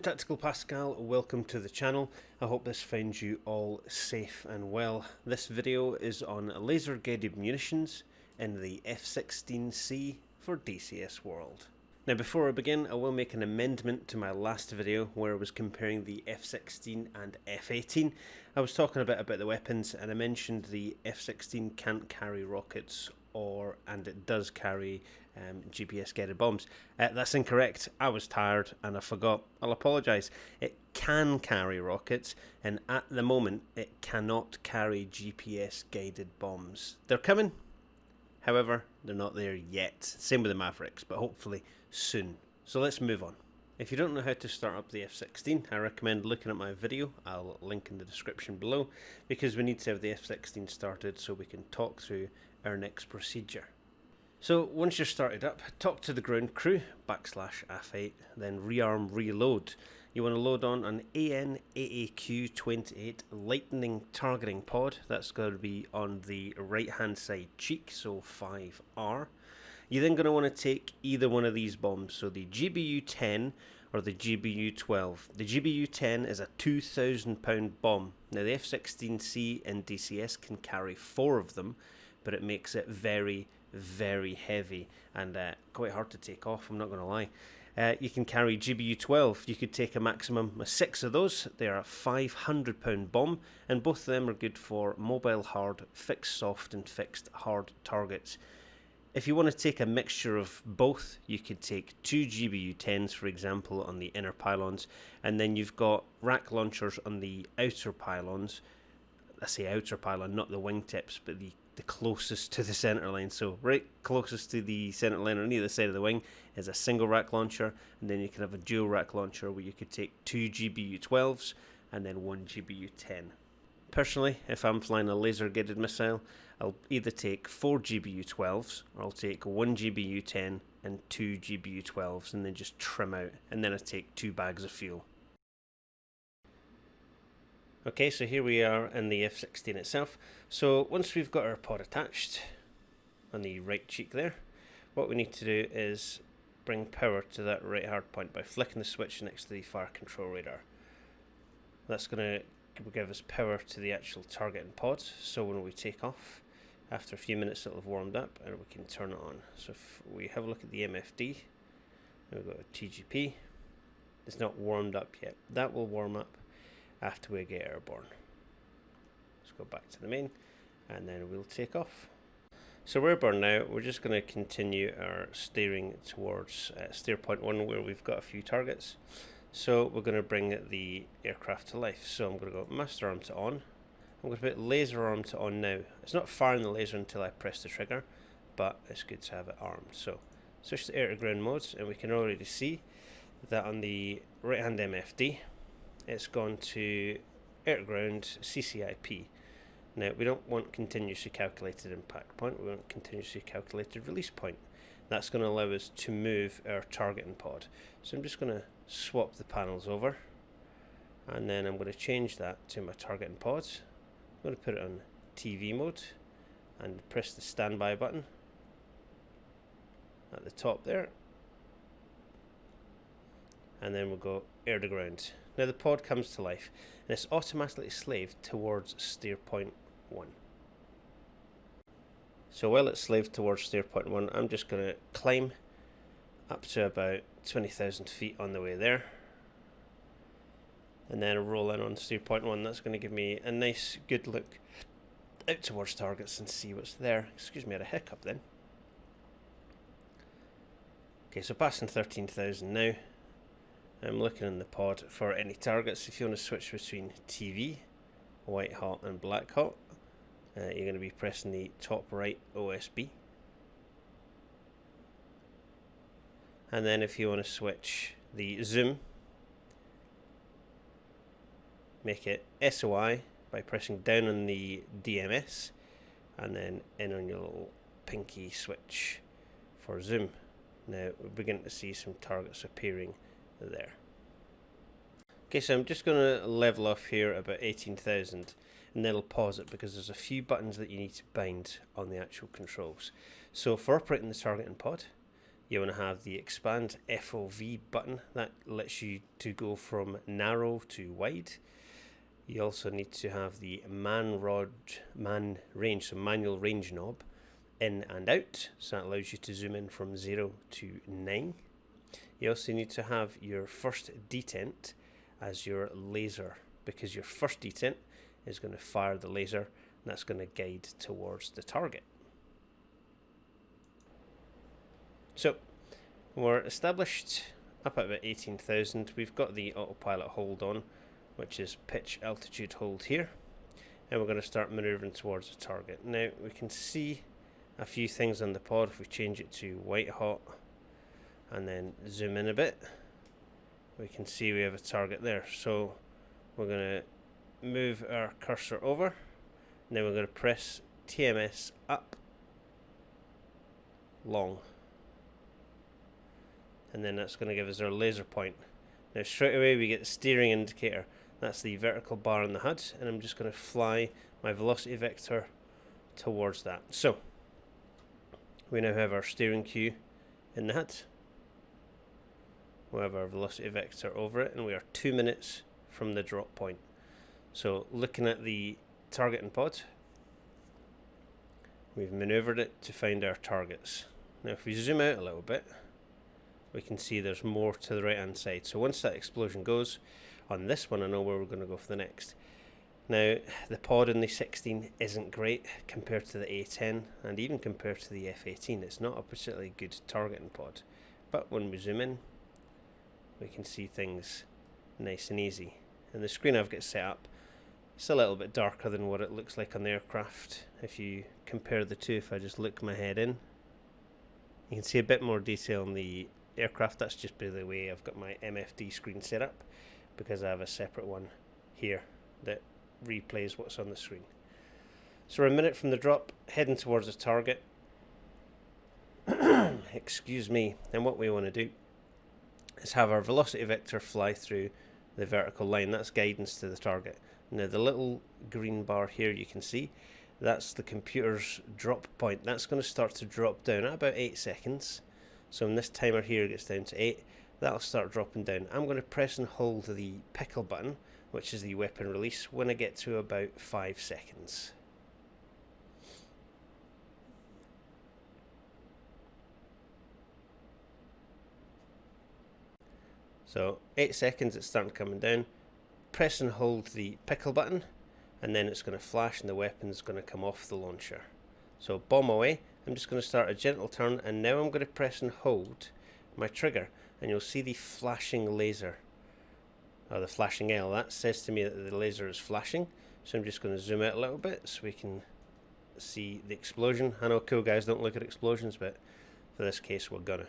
Tactical Pascal, welcome to the channel. I hope this finds you all safe and well. This video is on laser guided munitions in the F16C for DCS World. Now before I begin, I will make an amendment to my last video where I was comparing the F16 and F18. I was talking about the weapons and I mentioned the F16 can't carry rockets and it does carry GPS guided bombs. That's incorrect. I was tired and I forgot. I'll apologise. It can carry rockets and at the moment it cannot carry GPS guided bombs. They're coming, however they're not there yet. Same with the Mavericks, but hopefully soon. So let's move on. If you don't know how to start up the F16, I recommend looking at my video. I'll link in the description below, because we need to have the F16 started so we can talk through our next procedure. So once you're started up, talk to the ground crew, /F8, then rearm reload. You want to load on an AN AAQ-28 lightning targeting pod. That's going to be on the right hand side cheek, so 5R. You're then going to want to take either one of these bombs, so the GBU-10 or the GBU-12. The GBU-10 is a 2,000 pound bomb. Now the F16C and DCS can carry 4 of them, but it makes it very, very heavy and quite hard to take off, I'm not going to lie. You can carry GBU-12. You could take a maximum of 6 of those. They're a 500 pound bomb, and both of them are good for mobile hard, fixed soft and fixed hard targets. If you want to take a mixture of both, you could take 2 GBU-10s, for example, on the inner pylons, and then you've got rack launchers on the outer pylons. I say outer pylon, not the wingtips, but the closest to the centre line. So right closest to the centre line on either side of the wing is a single rack launcher, and then you can have a dual rack launcher where you could take 2 GBU-12s and then 1 GBU-10. Personally, if I'm flying a laser guided missile, I'll either take 4 GBU-12s or I'll take 1 GBU-10 and 2 GBU-12s and then just trim out, and then I take 2 bags of fuel. Okay, so here we are in the F16 itself. So once we've got our pod attached on the right cheek there, what we need to do is bring power to that right hard point by flicking the switch next to the fire control radar. That's going to give us power to the actual target and pod, so when we take off, after a few minutes it'll have warmed up and we can turn it on. So if we have a look at the MFD, we've got a TGP. It's not warmed up yet. That will warm up after we get airborne. Let's go back to the main and then we'll take off. So we're airborne now. We're just going to continue our steering towards steer point 1 where we've got a few targets. So we're going to bring the aircraft to life. So I'm going to go master arm to on. I'm going to put laser arm to on now. It's not firing the laser until I press the trigger, but it's good to have it armed. So switch to air to ground modes, and we can already see that on the right hand MFD it's gone to air to ground CCIP. Now we don't want continuously calculated impact point, we want continuously calculated release point. That's going to allow us to move our targeting pod. So I'm just going to swap the panels over, and then I'm going to change that to my targeting pods. I'm going to put it on TV mode and press the standby button at the top there, and then we'll go air to ground. Now the pod comes to life and it's automatically slaved towards steer point 1. So while it's slaved towards steer point 1, I'm just going to climb up to about 20,000 feet on the way there, and then roll in on steer point 1. That's going to give me a nice good look out towards targets and see what's there. Excuse me, I had a hiccup then. Okay, so passing 13,000 now. I'm looking in the pod for any targets. If you want to switch between TV, white hot and black hot, you're going to be pressing the top right OSB. And then if you want to switch the zoom, make it SOI by pressing down on the DMS and then in on your little pinky switch for zoom. Now we're beginning to see some targets appearing there. Okay, so I'm just going to level off here about 18,000 and then I'll pause it because there's a few buttons that you need to bind on the actual controls. So for operating the targeting pod, You want to have the expand FOV button that lets you to go from narrow to wide. You also need to have the man range, so manual range knob, in and out, so that allows you to zoom in from 0 to 9. You also need to have your first detent as your laser, because your first detent is going to fire the laser, and that's going to guide towards the target. So we're established up at about 18,000. We've got the autopilot hold on, which is pitch altitude hold here, and we're going to start maneuvering towards the target. Now we can see a few things on the pod. If we change it to white hot and then zoom in a bit, we can see we have a target there. So we're going to move our cursor over, and then we're going to press TMS up long, and then that's going to give us our laser point. Now straight away we get the steering indicator. That's the vertical bar on the HUD, and I'm just going to fly my velocity vector towards that. So we now have our steering cue in the HUD. We'll have our velocity vector over it, and we are 2 minutes from the drop point. So looking at the targeting pod, we've maneuvered it to find our targets. Now if we zoom out a little bit, we can see there's more to the right hand side. So once that explosion goes on this one, I know where we're going to go for the next. Now the pod in the 16 isn't great compared to the A10, and even compared to the F18. It's not a particularly good targeting pod, but when we zoom in, we can see things nice and easy. And the screen I've got set up, it's a little bit darker than what it looks like on the aircraft. If you compare the two, if I just look my head in, you can see a bit more detail on the aircraft. That's just by the way I've got my MFD screen set up, because I have a separate one here that replays what's on the screen. So we're a minute from the drop, heading towards the target. Excuse me. And what we want to do is have our velocity vector fly through the vertical line. That's guidance to the target. Now the little green bar here you can see, that's the computer's drop point. That's going to start to drop down at about 8 seconds. So when this timer here gets down to 8, that'll start dropping down. I'm going to press and hold the pickle button, which is the weapon release, when I get to about 5 seconds. So 8 seconds, it's starting coming down. Press and hold the pickle button, and then it's going to flash and the weapon's going to come off the launcher. So bomb away. I'm just going to start a gentle turn, and now I'm going to press and hold my trigger, and you'll see the flashing laser, or the flashing L. That says to me that the laser is flashing. So I'm just going to zoom out a little bit so we can see the explosion. I know cool guys don't look at explosions, but for this case we're gonna,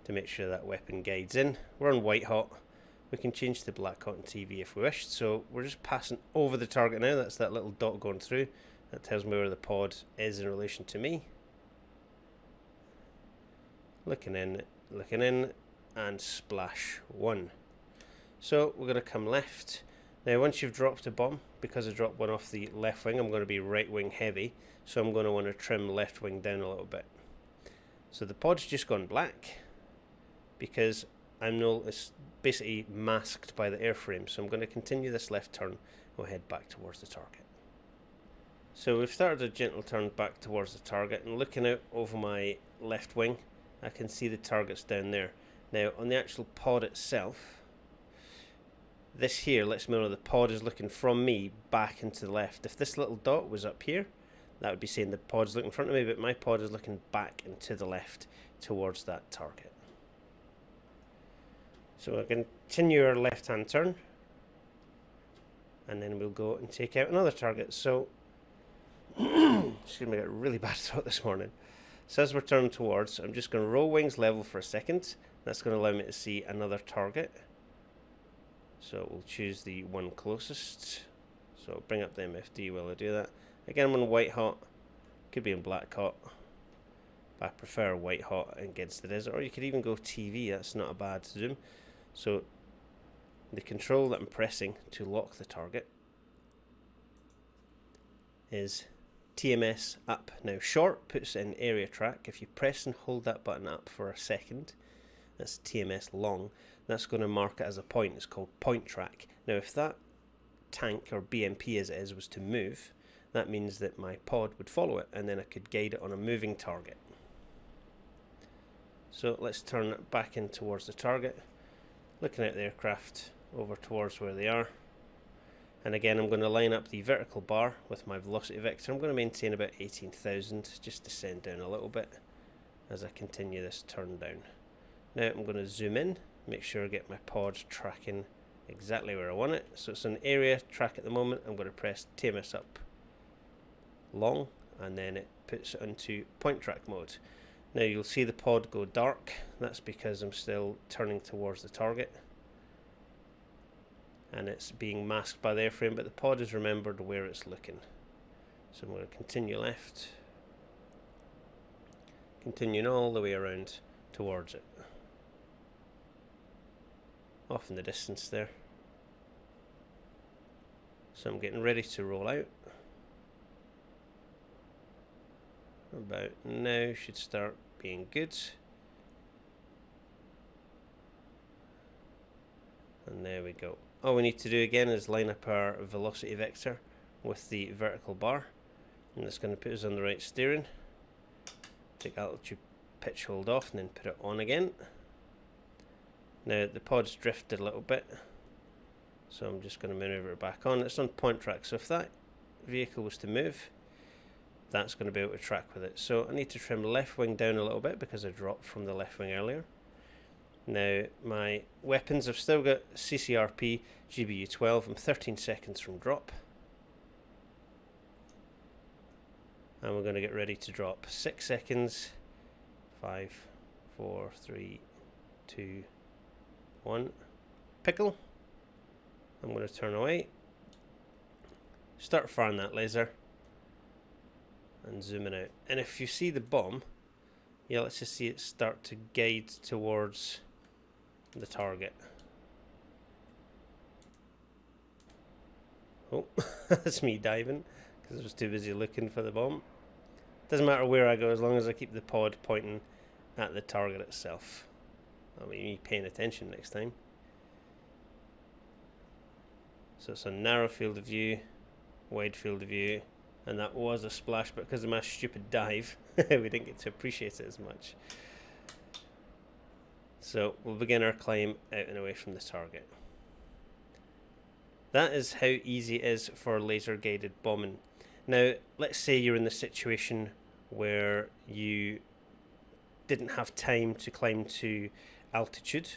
to make sure that weapon guides in. We're on white hot. We can change to black hot on TV if we wish. So we're just passing over the target now. That's that little dot going through. That tells me where the pod is in relation to me. Looking in, and splash 1. So we're going to come left. Now once you've dropped a bomb, because I dropped one off the left wing, I'm going to be right wing heavy, so I'm going to want to trim left wing down a little bit. So the pod's just gone black, because it's basically masked by the airframe. So I'm going to continue this left turn. We'll head back towards the target. So we've started a gentle turn back towards the target, and looking out over my left wing, I can see the targets down there. Now on the actual pod itself, this here lets me know the pod is looking from me back into the left. If this little dot was up here, that would be saying the pod's looking in front of me, but my pod is looking back into the left towards that target. So we'll continue our left hand turn, and then we'll go and take out another target. So excuse me, I got a really bad throat this morning. So as we're turning towards, I'm just going to roll wings level for a second. That's going to allow me to see another target. So we'll choose the one closest. So bring up the MFD while I do that. Again, I'm on white hot. Could be in black hot, but I prefer white hot against the desert. Or you could even go TV. That's not a bad zoom. So the control that I'm pressing to lock the target is TMS up. Now short puts in area track. If you press and hold that button up for a second, that's TMS long, that's going to mark it as a point. It's called point track. Now if that tank, or BMP as it is, was to move, that means that my pod would follow it, and then I could guide it on a moving target. So let's turn it back in towards the target, looking at the aircraft over towards where they are. And again, I'm going to line up the vertical bar with my velocity vector. I'm going to maintain about 18,000, just descend down a little bit as I continue this turn down. Now I'm going to zoom in, make sure I get my pod tracking exactly where I want it. So it's an area track at the moment. I'm going to press TMS up long, and then it puts it into point track mode. Now you'll see the pod go dark. That's because I'm still turning towards the target, and it's being masked by the airframe, but the pod has remembered where it's looking. So I'm going to continue left, continuing all the way around towards it. Off in the distance there. So I'm getting ready to roll out. About now should start being good. And there we go. All we need to do again is line up our velocity vector with the vertical bar, and that's going to put us on the right steering. Take altitude pitch hold off and then put it on again. Now the pod's drifted a little bit, so I'm just going to maneuver it back on. It's on point track, so if that vehicle was to move, that's going to be able to track with it. So I need to trim the left wing down a little bit because I dropped from the left wing earlier. Now my weapons, have still got CCRP GBU 12. I'm 13 seconds from drop, and we're going to get ready to drop. 6 seconds. 5, 4, 3, 2, 1. Pickle. I'm going to turn away, start firing that laser, and zooming out. And if you see the bomb, yeah, let's just see it start to guide towards the target. Oh, that's me diving because I was too busy looking for the bomb. Doesn't matter where I go as long as I keep the pod pointing at the target itself. That'll be me paying attention next time. So it's a narrow field of view, wide field of view, and that was a splash, but because of my stupid dive, we didn't get to appreciate it as much. So we'll begin our climb out and away from the target. That is how easy it is for laser guided bombing. Now, let's say you're in the situation where you didn't have time to climb to altitude.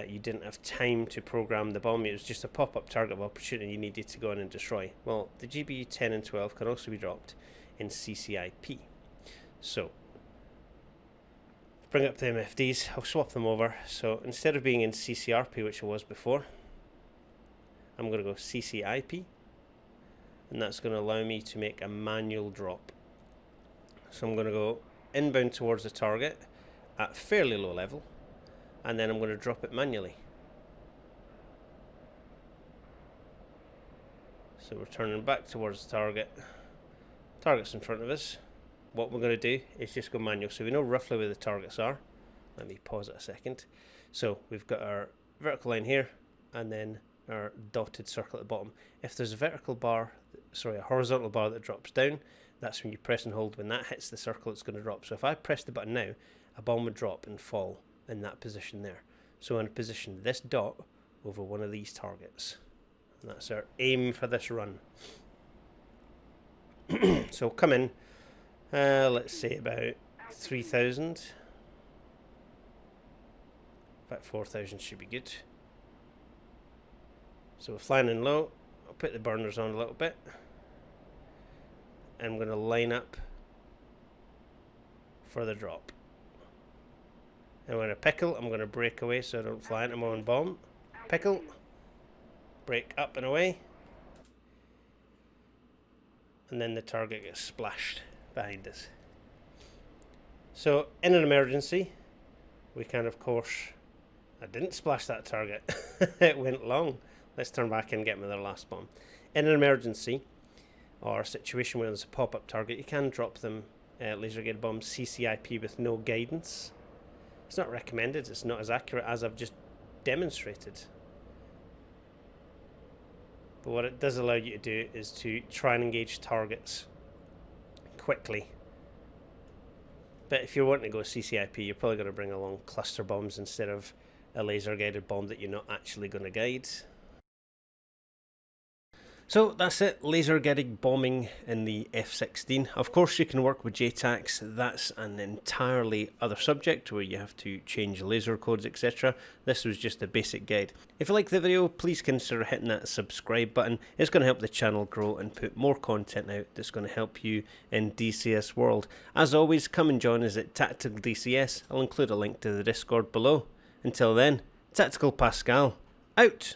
You didn't have time to program the bomb. It was just a pop-up target of opportunity you needed to go in and destroy. Well, the GBU 10 and 12 can also be dropped in CCIP. So, bring up the MFDs. I'll swap them over. So, instead of being in CCRP, which it was before, I'm going to go CCIP. And that's going to allow me to make a manual drop. So, I'm going to go inbound towards the target at fairly low level, and then I'm going to drop it manually. So we're turning back towards the target. Target's in front of us. What we're going to do is just go manual, so we know roughly where the targets are. Let me pause it a second. So we've got our vertical line here, and then our dotted circle at the bottom. If there's a vertical bar, sorry, a horizontal bar that drops down, that's when you press and hold. When that hits the circle, it's going to drop. So if I press the button now, a bomb would drop and fall in that position there. So I'm going to position this dot over one of these targets. And that's our aim for this run. So come in, let's say about 3,000. In fact, 4,000 should be good. So we're flying in low. I'll put the burners on a little bit. And I'm going to line up for the drop. And when I pickle, I'm going to break away so I don't fly into my own bomb. Pickle, break up and away. And then the target gets splashed behind us. So, in an emergency, we can, of course, I didn't splash that target. It went long. Let's turn back and get me the last bomb. In an emergency, or a situation where there's a pop-up target, you can drop them laser guided bombs CCIP with no guidance. It's not recommended, it's not as accurate as I've just demonstrated. But what it does allow you to do is to try and engage targets quickly. But if you're wanting to go CCIP, you're probably going to bring along cluster bombs instead of a laser guided bomb that you're not actually going to guide. So that's it, laser guided bombing in the F16. Of course you can work with JTACs, that's an entirely other subject where you have to change laser codes, etc. This was just a basic guide. If you like the video, please consider hitting that subscribe button. It's going to help the channel grow and put more content out that's going to help you in DCS world. As always, come and join us at Tactical DCS. I'll include a link to the Discord below. Until then, Tactical Pascale, out!